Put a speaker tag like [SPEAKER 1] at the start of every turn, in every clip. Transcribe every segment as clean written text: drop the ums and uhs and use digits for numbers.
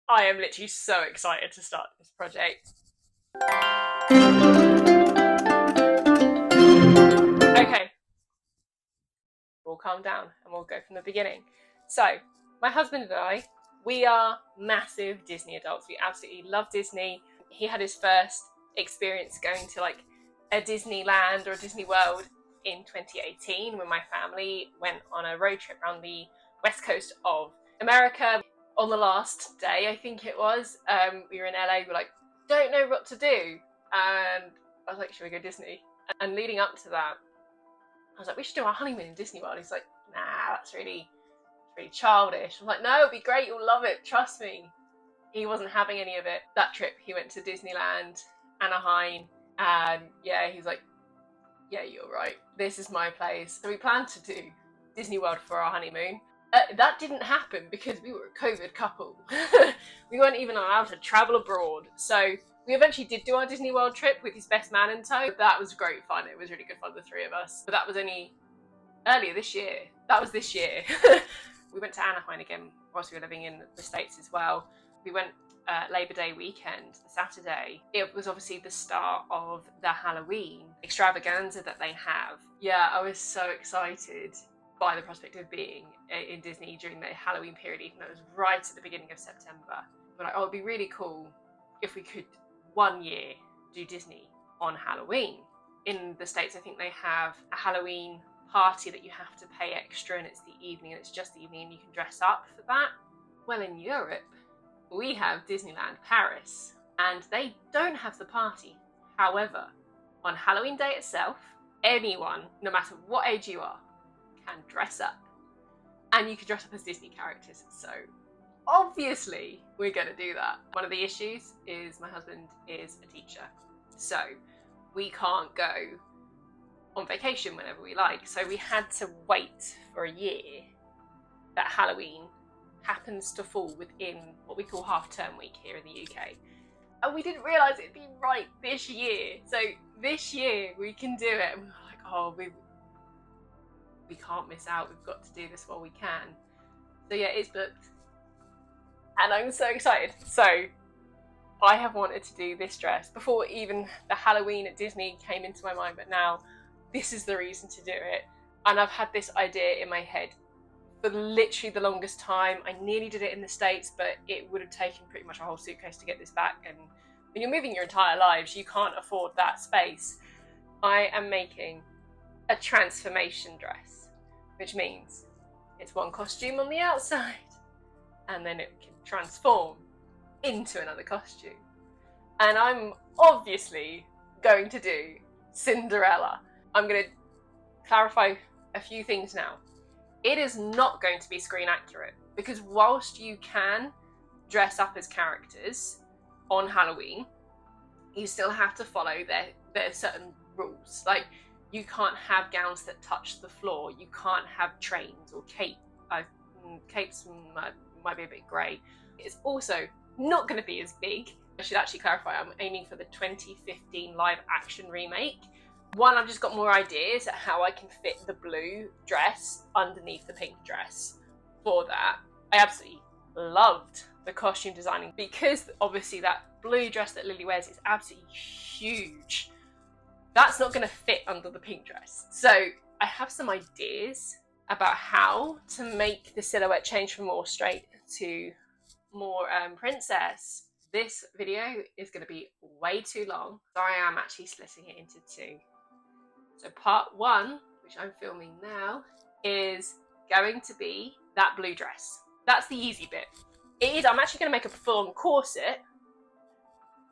[SPEAKER 1] I am literally so excited to start this project. Okay, we'll calm down and we'll go from the beginning. So, my husband and I, we are massive Disney adults. We absolutely love Disney. He had his first experience going to like a Disneyland or a Disney World in 2018 when my family went on a road trip around the west coast of America. On the last day, I think it was, we were in LA, we were like, don't know what to do. And I was like, should we go Disney? And leading up to that, I was like, we should do our honeymoon in Disney World. He's like, nah, that's really childish. I'm like, no, it'll be great, you'll love it, trust me. He wasn't having any of it. That trip, he went to Disneyland, Anaheim, and yeah, he's like, yeah, you're right, this is my place. So we planned to do Disney World for our honeymoon. That didn't happen because we were a COVID couple. We weren't even allowed to travel abroad. So we eventually did do our Disney World trip with his best man in tow. That was great fun. It was really good fun, the three of us. But that was only earlier this year. That was this year. We went to Anaheim again whilst we were living in the States as well. We went Labor Day weekend, Saturday. It was obviously the start of the Halloween extravaganza that they have. Yeah, I was so excited by the prospect of being in Disney during the Halloween period, even though it was right at the beginning of September. But like, oh, it'd be really cool if we could one year do Disney on Halloween. In the States, I think they have a Halloween party that you have to pay extra, and it's the evening, and it's just the evening, and you can dress up for that. Well, in Europe, we have Disneyland Paris, and they don't have the party. However, on Halloween day itself, anyone, no matter what age you are, can dress up, and you can dress up as Disney characters. So obviously we're going to do that. One of the issues is my husband is a teacher, so we can't go on vacation whenever we like. So we had to wait for a year that Halloween happens to fall within what we call half-term week here in the UK. And we didn't realise it'd be right this year. So this year we can do it. And we were like, oh, we can't miss out. We've got to do this while we can. So yeah, it's booked. And I'm so excited. So I have wanted to do this dress before even the Halloween at Disney came into my mind, but now this is the reason to do it. And I've had this idea in my head for literally the longest time. I nearly did it in the States, but it would have taken pretty much a whole suitcase to get this back. And when you're moving your entire lives, you can't afford that space. I am making a transformation dress, which means it's one costume on the outside and then it can transform into another costume. And I'm obviously going to do Cinderella. I'm going to clarify a few things now. It is not going to be screen accurate, because whilst you can dress up as characters on Halloween, you still have to follow their certain rules. Like, you can't have gowns that touch the floor. You can't have trains or cape. Capes might be a bit grey. It's also not going to be as big. I should actually clarify, I'm aiming for the 2015 live action remake. One, I've just got more ideas at how I can fit the blue dress underneath the pink dress for that. I absolutely loved the costume designing, because obviously that blue dress that Lily wears is absolutely huge. That's not going to fit under the pink dress. So I have some ideas about how to make the silhouette change from more straight to more princess. This video is going to be way too long, so I am actually splitting it into two. So part one, which I'm filming now, is going to be that blue dress. That's the easy bit. I'm actually going to make a full-on corset,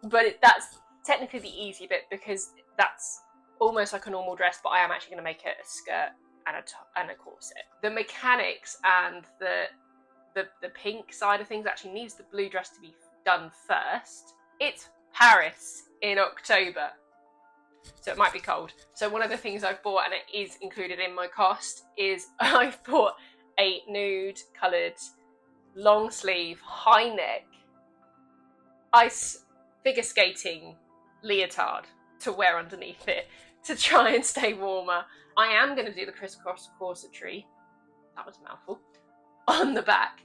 [SPEAKER 1] but that's technically the easy bit because that's almost like a normal dress, but I am actually going to make it a skirt and a corset. The mechanics and the pink side of things actually needs the blue dress to be done first. It's Paris in October, so it might be cold. So one of the things I've bought, and it is included in my cost, is I've bought a nude coloured long sleeve high neck ice figure skating leotard to wear underneath it to try and stay warmer. I am going to do the crisscross corsetry, that was a mouthful, on the back,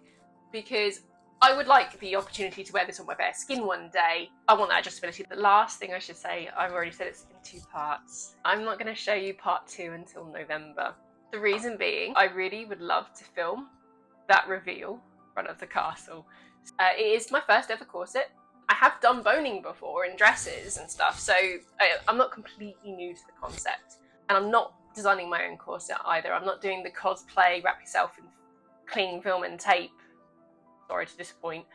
[SPEAKER 1] because I would like the opportunity to wear this on my bare skin one day. I want that adjustability. The last thing I should say, I've already said it's in 2 parts. I'm not going to show you part 2 until November. The reason being, I really would love to film that reveal in front of the castle. It is my first ever corset. I have done boning before in dresses and stuff, so I'm not completely new to the concept. And I'm not designing my own corset either. I'm not doing the cosplay, wrap yourself in cling film and tape. Sorry to disappoint.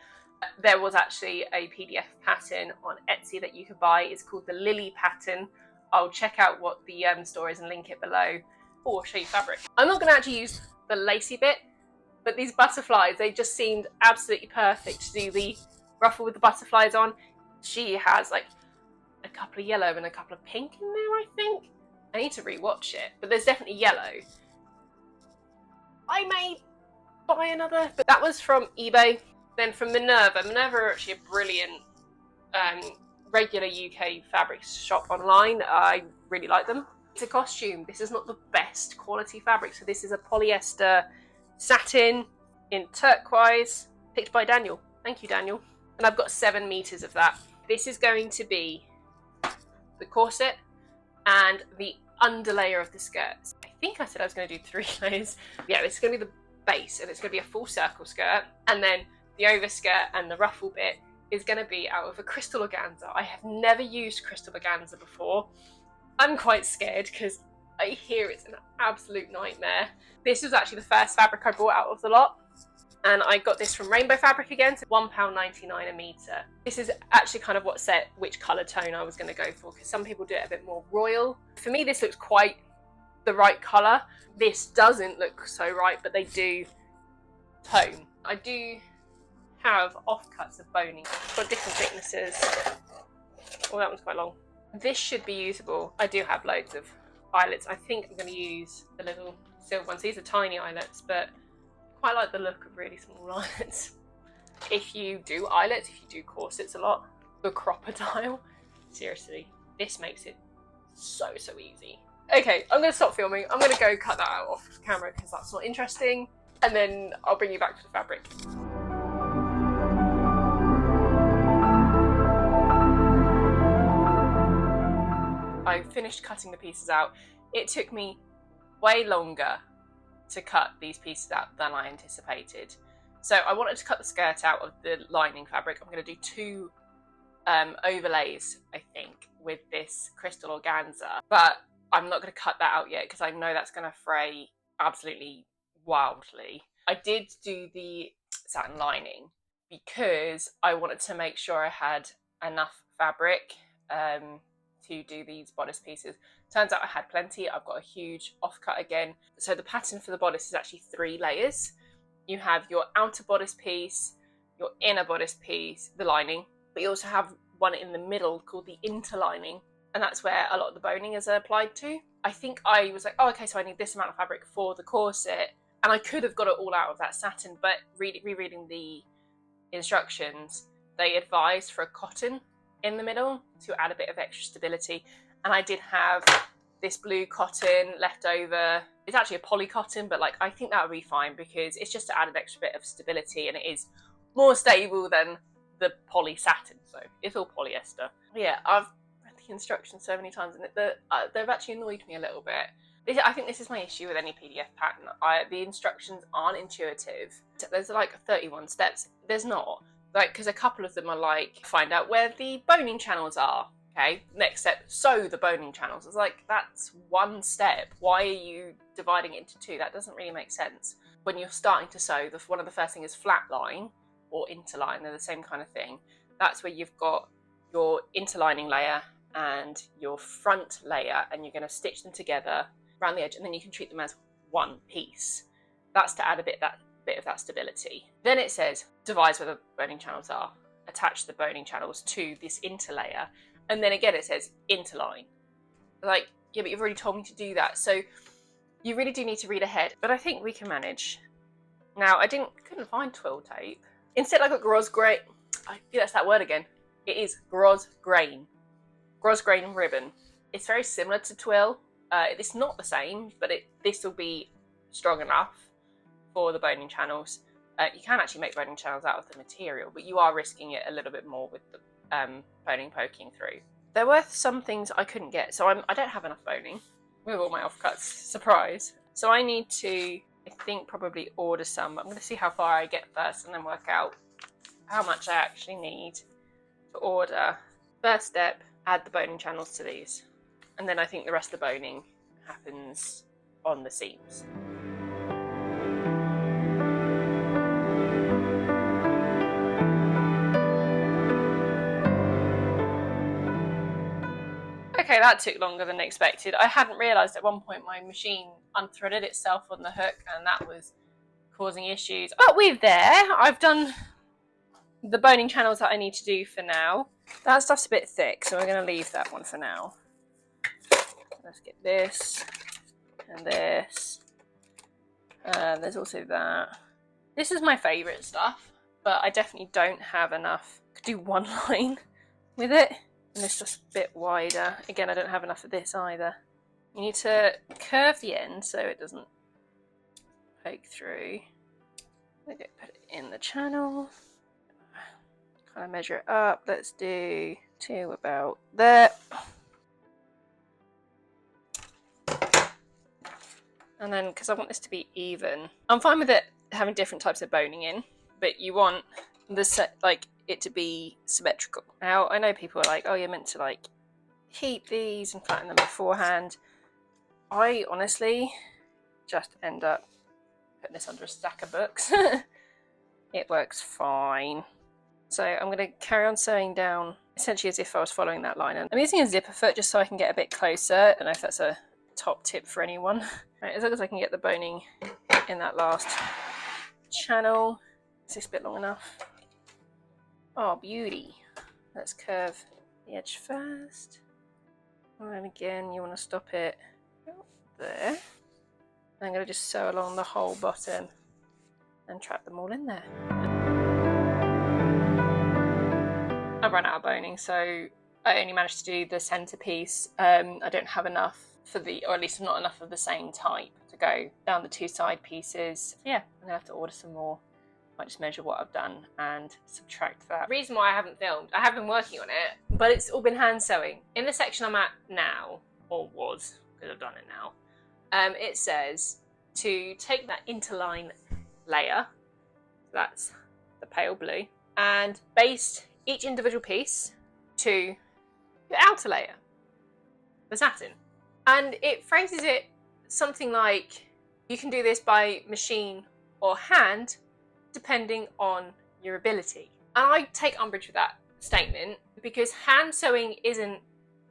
[SPEAKER 1] There was actually a PDF pattern on Etsy that you could buy. It's called the Lily pattern. I'll check out what the store is and link it below. Or show you fabric. I'm not going to actually use the lacy bit, but these butterflies, they just seemed absolutely perfect to do the ruffle with the butterflies on. She has like a couple of yellow and a couple of pink in there, I think. I need to rewatch it, but there's definitely yellow. I may buy another, but that was from eBay. Then from Minerva. Minerva are actually a brilliant regular UK fabric shop online. I really like them. It's a costume. This is not the best quality fabric, so this is a polyester satin in turquoise, picked by Daniel. Thank you, Daniel. And I've got 7 meters of that. This is going to be the corset and the underlayer of the skirt. I think I said I was going to do 3 layers. Yeah, this is going to be the base, and it's going to be a full circle skirt, and then the overskirt and the ruffle bit is going to be out of a crystal organza. I have never used crystal organza before. I'm quite scared because I hear it's an absolute nightmare. This was actually the first fabric I bought out of the lot, and I got this from Rainbow Fabric again, so £1.99 a metre. This is actually kind of what set which colour tone I was going to go for, because some people do it a bit more royal. For me, this looks quite the right colour. This doesn't look so right, but they do tone. I do have offcuts of boning for different thicknesses. Oh, that one's quite long. This should be usable. I do have loads of eyelets. I think I'm going to use the little silver ones. These are tiny eyelets, but I quite like the look of really small eyelets. If you do eyelets, if you do corsets a lot, the crocodile, seriously, this makes it so easy. Okay, I'm going to stop filming. I'm going to go cut that out off camera because that's not interesting, and then I'll bring you back to the fabric. I finished cutting the pieces out. It took me way longer to cut these pieces out than I anticipated. So I wanted to cut the skirt out of the lining fabric. I'm going to do 2 overlays, I think, with this crystal organza, but I'm not going to cut that out yet because I know that's going to fray absolutely wildly. I did do the satin lining because I wanted to make sure I had enough fabric to do these bodice pieces. Turns out I had plenty. I've got a huge offcut again. So the pattern for the bodice is actually 3 layers. You have your outer bodice piece, your inner bodice piece, the lining, but you also have one in the middle called the interlining, and that's where a lot of the boning is applied to. I think I was like, oh, okay, so I need this amount of fabric for the corset, and I could have got it all out of that satin, but rereading the instructions, they advised for a cotton in the middle to add a bit of extra stability, and I did have this blue cotton left over. It's actually a poly cotton, but like I think that would be fine because it's just to add an extra bit of stability, and it is more stable than the poly satin, so it's all polyester. Yeah, I've read the instructions so many times, and they've actually annoyed me a little bit. I think this is my issue with any PDF pattern. The instructions aren't intuitive. There's like 31 steps. There's not. Like, because a couple of them are like, find out where the boning channels are. Okay, next step, sew the boning channels. It's like, that's 1 step. Why are you dividing it into 2? That doesn't really make sense. When you're starting to sew, one of the first things is flat line or interline. They're the same kind of thing. That's where you've got your interlining layer and your front layer, and you're going to stitch them together around the edge, and then you can treat them as 1 piece. That's to add a bit of that stability. Then it says, devise where the boning channels are. Attach the boning channels to this interlayer. And then again it says interline. Like, yeah, but you've already told me to do that. So you really do need to read ahead. But I think we can manage. Now, I couldn't find twill tape. Instead I got grosgrain. Yeah, that's that word again. It is grosgrain. Grosgrain ribbon. It's very similar to twill. It's not the same, but this will be strong enough for the boning channels. You can actually make boning channels out of the material, but you are risking it a little bit more with the boning poking through. There were some things I couldn't get, so I don't have enough boning with all my offcuts. Surprise! So I need to, I think, probably order some. I'm going to see how far I get first and then work out how much I actually need to order. First step, add the boning channels to these. And then I think the rest of the boning happens on the seams. Okay, that took longer than expected. I hadn't realised at one point my machine unthreaded itself on the hook and that was causing issues. But we're there. I've done the boning channels that I need to do for now. That stuff's a bit thick, so we're going to leave that one for now. Let's get this and this. There's also that. This is my favourite stuff, but I definitely don't have enough. I could do one line with it. And it's just a bit wider. Again, I don't have enough of this either. You need to curve the end so it doesn't poke through. Put it in the channel. Kind of measure it up. Let's do 2 about there. And then, because I want this to be even, I'm fine with it having different types of boning in, but you want the set, like, it to be symmetrical. Now, I know people are like, oh, you're meant to like heat these and flatten them beforehand. I honestly just end up putting this under a stack of books. It works fine. So I'm going to carry on sewing down essentially as if I was following that line. And I'm using a zipper foot just so I can get a bit closer. I don't know if that's a top tip for anyone. Right, as long as I can get the boning in that last channel. Is this bit long enough? Oh, beauty. Let's curve the edge first. And again, you want to stop it there. I'm going to just sew along the whole bottom and trap them all in there. I've run out of boning, so I only managed to do the centerpiece. I don't have enough for the, or at least not enough of the same type to go down the 2 side pieces. Yeah, I'm going to have to order some more. Might just measure what I've done and subtract that. The reason why I haven't filmed, I have been working on it, but it's all been hand sewing. In the section I'm at now, or was, because I've done it now, it says to take that interline layer, that's the pale blue, and baste each individual piece to your outer layer, the satin. And it phrases it something like, you can do this by machine or hand, depending on your ability. And I take umbrage with that statement because hand sewing isn't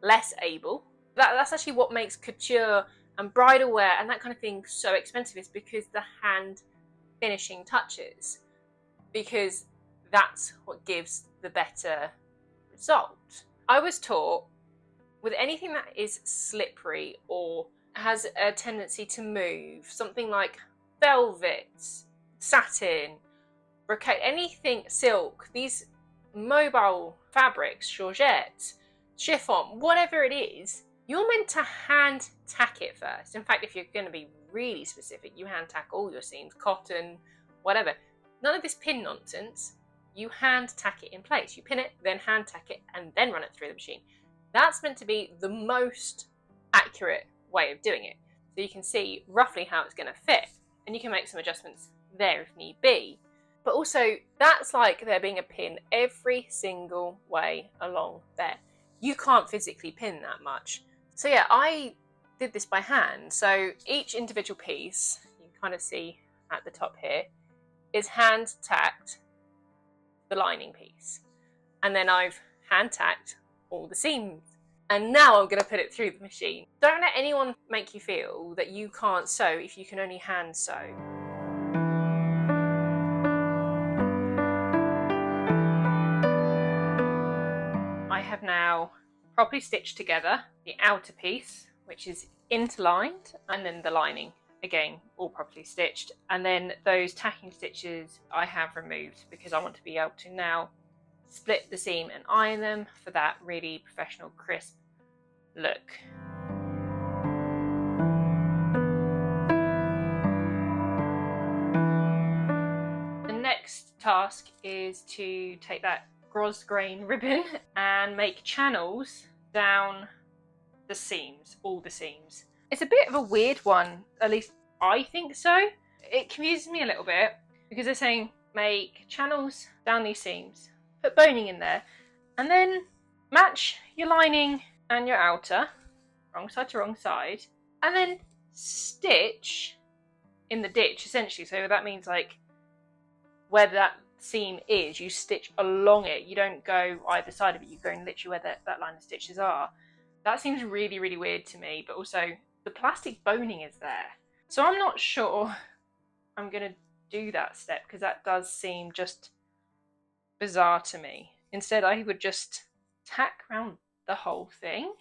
[SPEAKER 1] less able. That's actually what makes couture and bridal wear and that kind of thing so expensive, is because the hand finishing touches, because that's what gives the better result. I was taught with anything that is slippery or has a tendency to move, something like velvet, satin, brocade, anything silk, these mobile fabrics, georgette, chiffon, whatever it is, you're meant to hand tack it first. In fact, if you're going to be really specific, you hand tack all your seams, cotton, whatever. None of this pin nonsense. You hand tack it in place. You pin it, then hand tack it, and then run it through the machine. That's meant to be the most accurate way of doing it. So you can see roughly how it's going to fit, and you can make some adjustments there if need be. But also, that's like there being a pin every single way along there. You can't physically pin that much. So yeah, I did this by hand. So each individual piece, you can kind of see at the top here, is hand tacked the lining piece. And then I've hand tacked all the seams. And now I'm going to put it through the machine. Don't let anyone make you feel that you can't sew if you can only hand sew. I have now properly stitched together the outer piece, which is interlined, and then the lining, again, all properly stitched. And then those tacking stitches I have removed because I want to be able to now split the seam and iron them for that really professional, crisp look. The task is to take that grosgrain ribbon and make channels down the seams, all the seams. It's a bit of a weird one, at least I think so. It confuses me a little bit because they're saying make channels down these seams, put boning in there, and then match your lining and your outer, wrong side to wrong side, and then stitch in the ditch essentially. So that means like where that seam is, you stitch along it. You don't go either side of it, you go in literally where that line of stitches are. That seems really, really weird to me, but also the plastic boning is there. So I'm not sure I'm going to do that step because that does seem just bizarre to me. Instead, I would just tack around the whole thing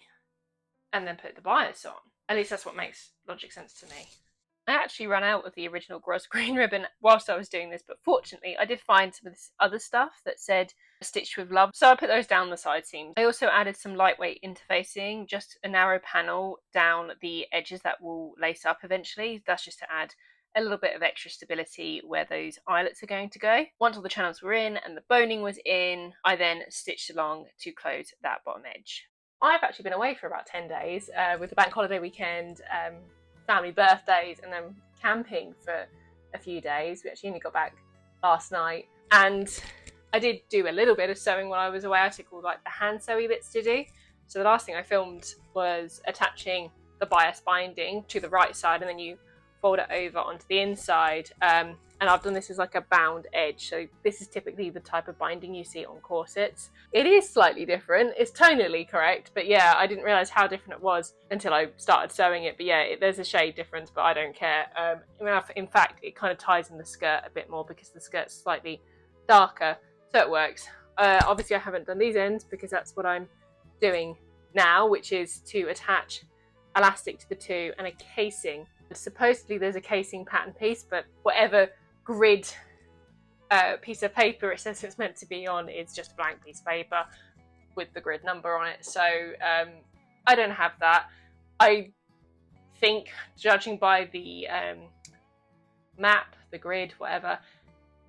[SPEAKER 1] and then put the bias on. At least that's what makes logic sense to me. I actually ran out of the original grosgrain ribbon whilst I was doing this, but fortunately I did find some of this other stuff that said stitched with love, so I put those down the side seams. I also added some lightweight interfacing, just a narrow panel down the edges that will lace up eventually. That's just to add a little bit of extra stability where those eyelets are going to go. Once all the channels were in and the boning was in, I then stitched along to close that bottom edge. I've actually been away for about 10 days with the bank holiday weekend, family birthdays, and then camping for a few days. We actually only got back last night, and I did do a little bit of sewing while I was away. I took all like the hand sewy bits to do. So the last thing I filmed was attaching the bias binding to the right side, and then you fold it over onto the inside. And I've done this as like a bound edge. So this is typically the type of binding you see on corsets. It is slightly different. It's tonally correct, but yeah, I didn't realise how different it was until I started sewing it. But yeah, there's a shade difference, but I don't care. In fact, it kind of ties in the skirt a bit more because the skirt's slightly darker, so it works. Obviously I haven't done these ends because that's what I'm doing now, which is to attach elastic to the two and a casing. Supposedly there's a casing pattern piece, but whatever grid piece of paper it says it's meant to be on is just a blank piece of paper with the grid number on it. So I don't have that. I think, judging by the map, the grid, whatever,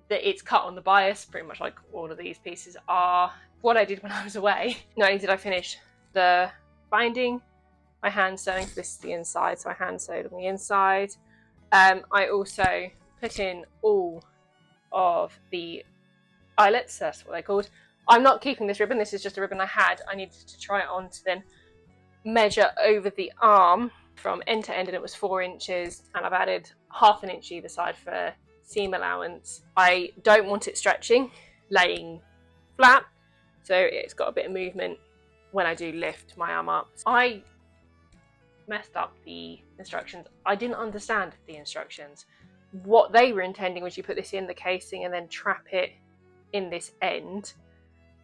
[SPEAKER 1] that it's cut on the bias, pretty much like all of these pieces are. What I did when I was away, not only did I finish the binding, my hand sewing, so this is the inside, so I hand sewed on the inside. I also put in all of the eyelets, that's what they're called. I'm not keeping this ribbon, this is just a ribbon I had. I needed to try it on to then measure over the arm from end to end, and it was 4 inches, and I've added ½ an inch either side for seam allowance. I don't want it stretching, laying flat, so it's got a bit of movement when I do lift my arm up. I messed up the instructions. I didn't understand the instructions. What they were intending was you put this in the casing and then trap it in this end,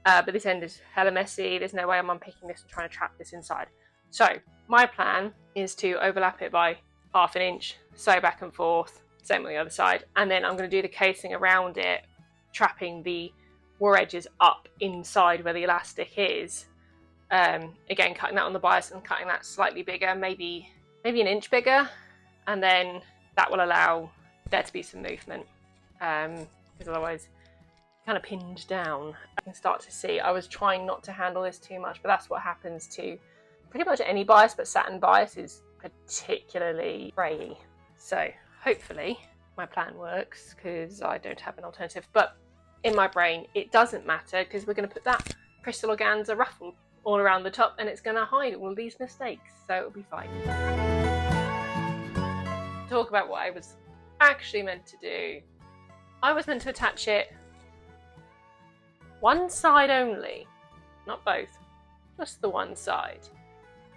[SPEAKER 1] but this end is hella messy. There's no way I'm unpicking this and trying to trap this inside. So my plan is to overlap it by ½ an inch, sew back and forth, same on the other side, and then I'm going to do the casing around it, trapping the war edges up inside where the elastic is. Again, cutting that on the bias and cutting that slightly bigger, maybe an inch bigger, and then that will allow there to be some movement, because otherwise kind of pinned down. I can start to see, I was trying not to handle this too much, but that's what happens to pretty much any bias, but satin bias is particularly frayy. So hopefully my plan works, because I don't have an alternative, but in my brain it doesn't matter, because we're going to put that crystal organza ruffle all around the top, and it's going to hide all these mistakes, so it'll be fine. Talk about what I was actually meant to do. I was meant to attach it one side only, not both, just the one side.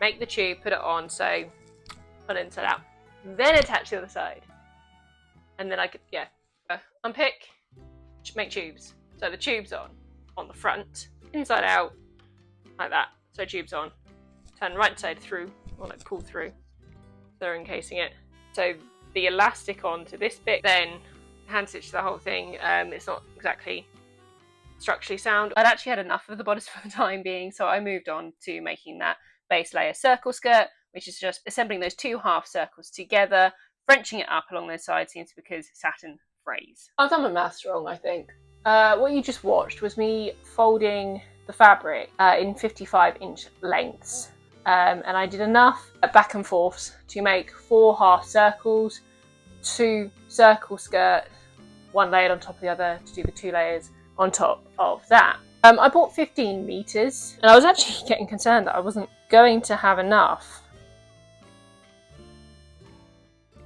[SPEAKER 1] Make the tube, put it on, so put it inside out, then attach the other side, and then I could, unpick, make tubes. So the tube's on the front, inside out, like that. So tube's on, turn right side through, or like pull through, so they're encasing it. So the elastic onto this bit, then hand stitch the whole thing. It's not exactly structurally sound. I'd actually had enough of the bodice for the time being, so I moved on to making that base layer circle skirt, which is just assembling those 2 half circles together, Frenching it up along those side seams because satin frays. I've done my maths wrong, I think. What you just watched was me folding the fabric in 55-inch lengths. And I did enough back and forths to make 4 half circles, 2 circle skirt, 1 layered on top of the other to do the 2 layers on top of that. I bought 15 meters, and I was actually getting concerned that I wasn't going to have enough.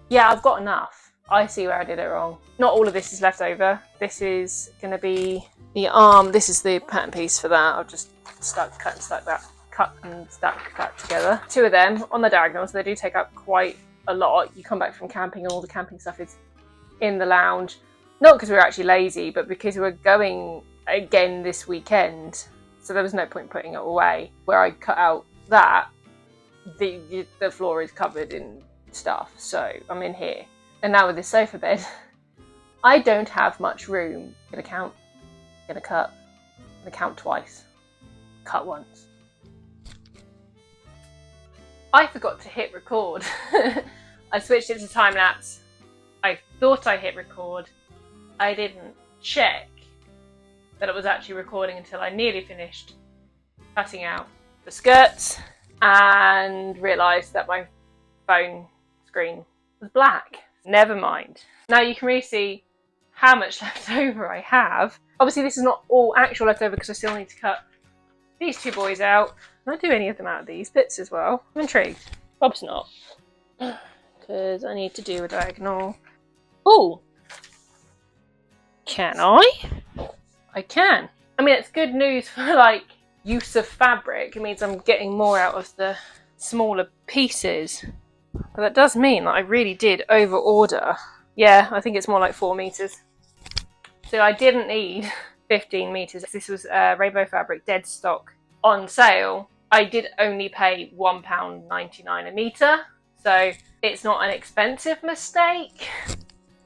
[SPEAKER 1] Yeah, I've got enough. I see where I did it wrong. Not all of this is left over. This is going to be the arm. This is the pattern piece for that. I've just cut and stuck that together. 2 of them on the diagonal, so they do take up quite a lot. You come back from camping and all the camping stuff is in the lounge. Not because we were actually lazy, but because we were going again this weekend, so there was no point putting it away. Where I cut out that, the floor is covered in stuff, so I'm in here. And now with this sofa bed, I don't have much room. Gonna count, gonna cut, gonna count twice, cut once. I forgot to hit record. I switched it to time lapse. I thought I hit record. I didn't check that it was actually recording until I nearly finished cutting out the skirts and realised that my phone screen was black. Never mind. Now you can really see how much left over I have. Obviously this is not all actual leftover because I still need to cut these 2 boys out. Can I do any of them out of these bits as well? I'm intrigued. Bob's not. Because I need to do a diagonal. Oh! Can I? I can. I mean, it's good news for like use of fabric. It means I'm getting more out of the smaller pieces. But that does mean that I really did over order. Yeah, I think it's more like 4 meters. So I didn't need 15 meters. This was Rainbow Fabric dead stock on sale. I did only pay £1.99 a meter. So it's not an expensive mistake.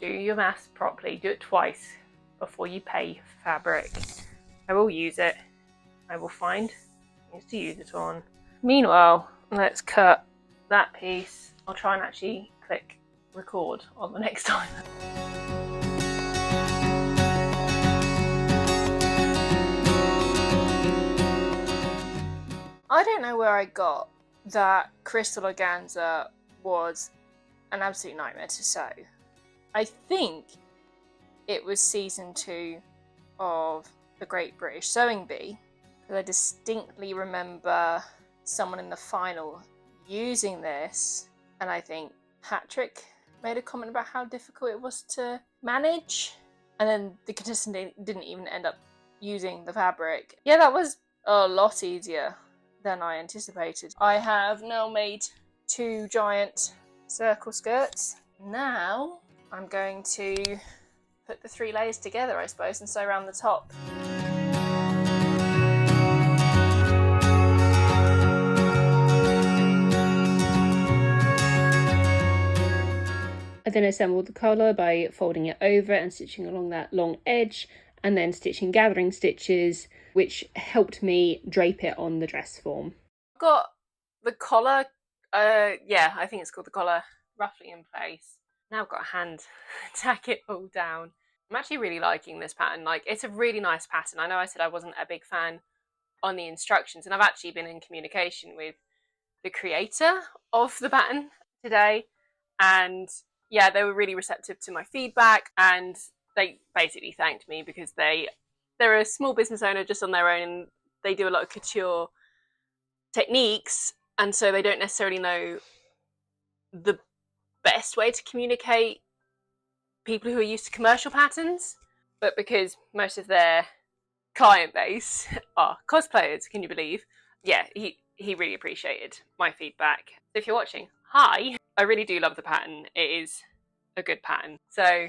[SPEAKER 1] Do your maths properly. Do it twice before you pay for fabric. I will use it. I will find things to use it on. Meanwhile, let's cut that piece. I'll try and actually click record on the next time. I don't know where I got that crystal organza was an absolute nightmare to sew. I think it was season 2 of The Great British Sewing Bee, because I distinctly remember someone in the final using this, and I think Patrick made a comment about how difficult it was to manage, and then the contestant didn't even end up using the fabric. Yeah, that was a lot easier than I anticipated. I have now made 2 giant circle skirts. Now I'm going to put the 3 layers together, I suppose, and sew around the top. I then assembled the collar by folding it over and stitching along that long edge, and then stitching gathering stitches, which helped me drape it on the dress form. I've got the collar, yeah, I think it's called the collar, roughly in place. Now I've got a hand to tack it all down. I'm actually really liking this pattern. Like, it's a really nice pattern. I know I said I wasn't a big fan on the instructions, and I've actually been in communication with the creator of the pattern today, and yeah, they were really receptive to my feedback, and they basically thanked me because they're a small business owner just on their own, and they do a lot of couture techniques, and so they don't necessarily know the best way to communicate people who are used to commercial patterns, but because most of their client base are cosplayers, can you believe? Yeah, he really appreciated my feedback. So if you're watching, hi! I really do love the pattern. It is a good pattern. So,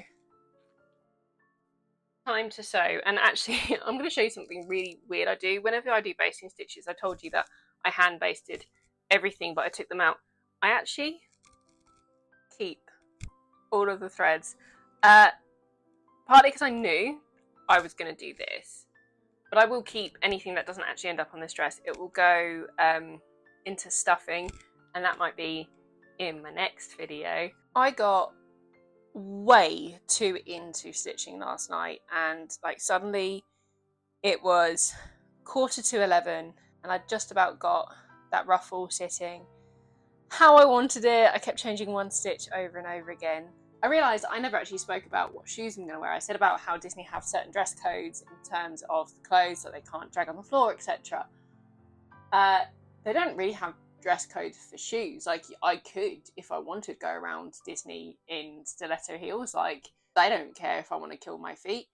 [SPEAKER 1] time to sew. And actually, I'm going to show you something really weird I do. Whenever I do basting stitches, I told you that I hand basted everything, but I took them out. I actually keep all of the threads. Partly because I knew I was going to do this, but I will keep anything that doesn't actually end up on this dress. It will go into stuffing, and that might be in my next video. I got way too into stitching last night, and like suddenly it was 11:15 and I just about got that ruffle sitting how I wanted it. I kept changing one stitch over and over again. I realised I never actually spoke about what shoes I'm going to wear. I said about how Disney have certain dress codes in terms of the clothes, so they can't drag on the floor, etc. They don't really have dress code for shoes. Like, I could, if I wanted, go around Disney in stiletto heels. Like, they don't care if I want to kill my feet.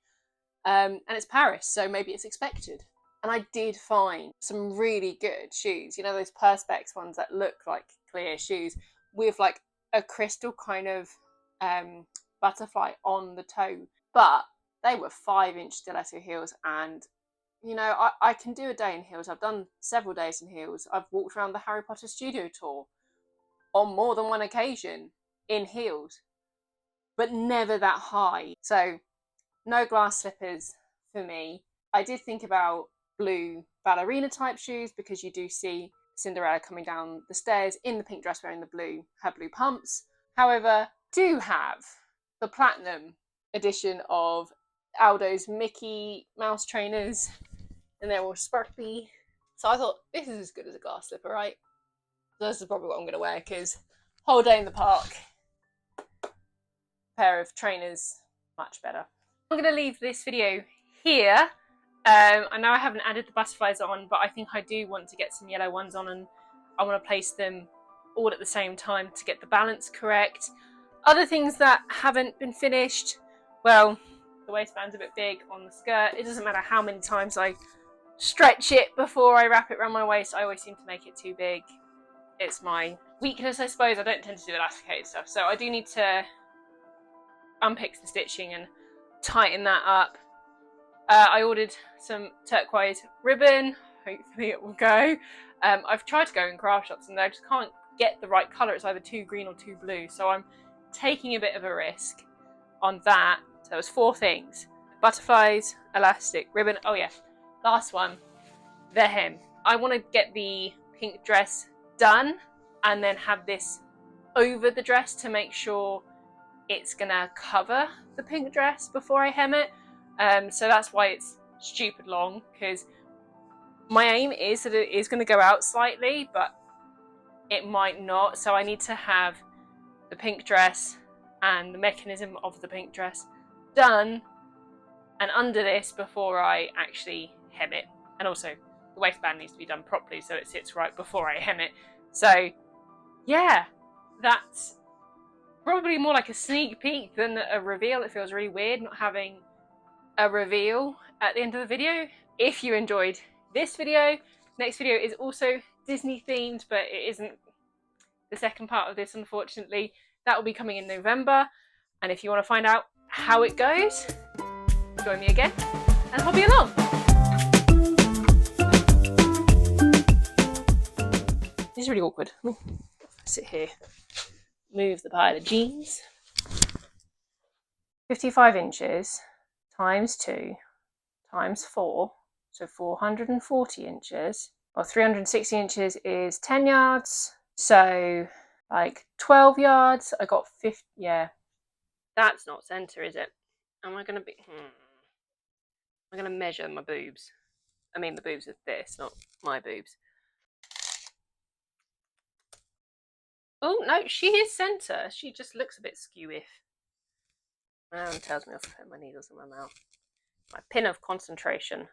[SPEAKER 1] And it's Paris, so maybe it's expected. And I did find some really good shoes. You know, those Perspex ones that look like clear shoes with like a crystal kind of butterfly on the toe. But they were 5-inch stiletto heels, and you know, I can do a day in heels. I've done several days in heels. I've walked around the Harry Potter studio tour on more than one occasion in heels, but never that high. So no glass slippers for me. I did think about blue ballerina type shoes, because you do see Cinderella coming down the stairs in the pink dress wearing her blue pumps. However, do have the platinum edition of Aldo's Mickey Mouse trainers, and they're all sparkly. So I thought, this is as good as a glass slipper, right? So this is probably what I'm going to wear, because whole day in the park, pair of trainers, much better. I'm going to leave this video here. I know I haven't added the butterflies on, but I think I do want to get some yellow ones on, and I want to place them all at the same time to get the balance correct. Other things that haven't been finished, well, the waistband's a bit big on the skirt. It doesn't matter how many times I stretch it before I wrap it around my waist, I always seem to make it too big. It's my weakness, I suppose. I don't tend to do elasticated stuff, so I do need to unpick the stitching and tighten that up. I ordered some turquoise ribbon. Hopefully it will go. I've tried to go in craft shops and I just can't get the right colour. It's either too green or too blue, so I'm taking a bit of a risk on that. So there was 4 things: butterflies, elastic, ribbon. Oh yeah, last one, the hem. I want to get the pink dress done and then have this over the dress to make sure it's gonna cover the pink dress before I hem it. So that's why it's stupid long, because my aim is that it is going to go out slightly, but it might not. So I need to have the pink dress and the mechanism of the pink dress done and under this before I actually hem it. And also the waistband needs to be done properly so it sits right before I hem it. So yeah, that's probably more like a sneak peek than a reveal. It feels really weird not having a reveal at the end of the video. If you enjoyed this video, next video is also Disney themed, but it isn't the second part of this, unfortunately. That will be coming in November, and if you want to find out how it goes, join me again and hobby along. This is really awkward. Sit here, move the pile of jeans. 55 inches times 2 times 4, so 440 inches. Well, 360 inches is 10 yards, so like 12 yards. I got 50, yeah. That's not centre, is it? Am I going to be, I'm going to measure my boobs. I mean the boobs of this, not my boobs. Oh, no, she is centre. She just looks a bit skew-if. And tells me off to put my needles in my mouth. My pin of concentration.